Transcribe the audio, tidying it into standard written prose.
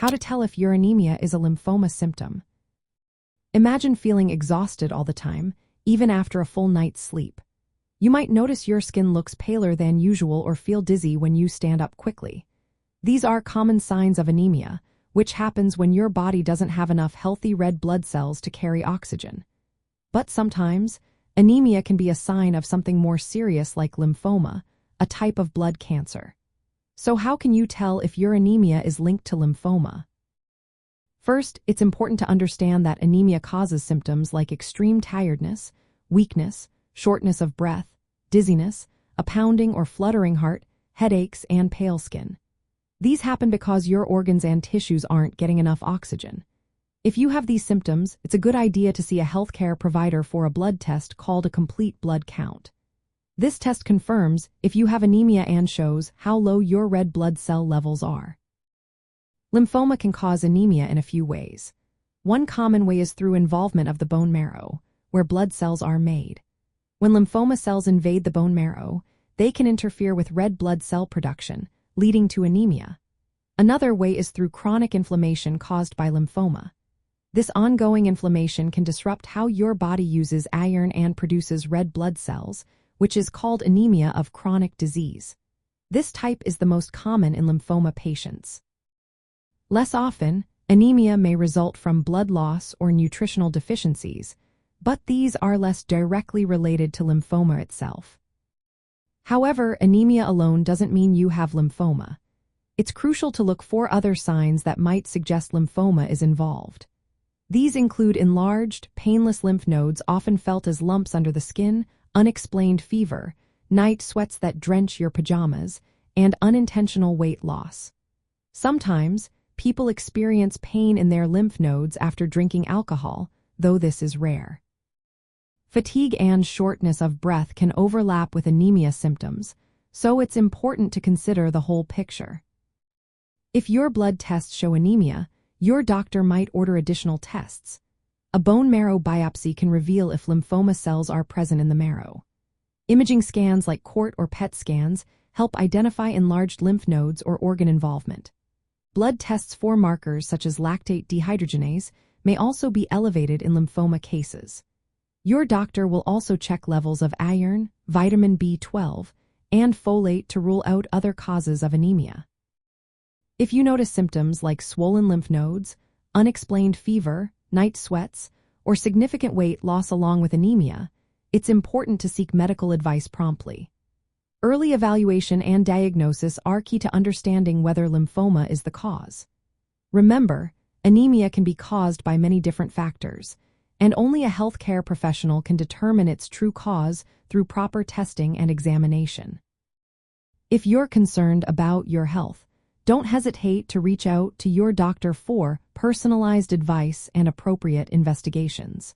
How to tell if your anemia is a lymphoma symptom. Imagine feeling exhausted all the time, even after a full night's sleep. You might notice your skin looks paler than usual or feel dizzy when you stand up quickly. These are common signs of anemia, which happens when your body doesn't have enough healthy red blood cells to carry oxygen. But sometimes, anemia can be a sign of something more serious like lymphoma, a type of blood cancer. So how can you tell if your anemia is linked to lymphoma? First, it's important to understand that anemia causes symptoms like extreme tiredness, weakness, shortness of breath, dizziness, a pounding or fluttering heart, headaches, and pale skin. These happen because your organs and tissues aren't getting enough oxygen. If you have these symptoms, it's a good idea to see a healthcare provider for a blood test called a complete blood count. This test confirms if you have anemia and shows how low your red blood cell levels are. Lymphoma can cause anemia in a few ways. One common way is through involvement of the bone marrow, where blood cells are made. When lymphoma cells invade the bone marrow, they can interfere with red blood cell production, leading to anemia. Another way is through chronic inflammation caused by lymphoma. This ongoing inflammation can disrupt how your body uses iron and produces red blood cells, which is called anemia of chronic disease. This type is the most common in lymphoma patients. Less often, anemia may result from blood loss or nutritional deficiencies, but these are less directly related to lymphoma itself. However, anemia alone doesn't mean you have lymphoma. It's crucial to look for other signs that might suggest lymphoma is involved. These include enlarged, painless lymph nodes often felt as lumps under the skin, unexplained fever, night sweats that drench your pajamas, and unintentional weight loss. Sometimes, people experience pain in their lymph nodes after drinking alcohol, though this is rare. Fatigue and shortness of breath can overlap with anemia symptoms, so it's important to consider the whole picture. If your blood tests show anemia, your doctor might order additional tests. A bone marrow biopsy can reveal if lymphoma cells are present in the marrow. Imaging scans like CORT or PET scans help identify enlarged lymph nodes or organ involvement. Blood tests for markers such as lactate dehydrogenase may also be elevated in lymphoma cases. Your doctor will also check levels of iron, vitamin B12, and folate to rule out other causes of anemia. If you notice symptoms like swollen lymph nodes, unexplained fever, night sweats, or significant weight loss along with anemia, it's important to seek medical advice promptly. Early evaluation and diagnosis are key to understanding whether lymphoma is the cause. Remember, anemia can be caused by many different factors, and only a healthcare professional can determine its true cause through proper testing and examination. If you're concerned about your health, don't hesitate to reach out to your doctor for personalized advice and appropriate investigations.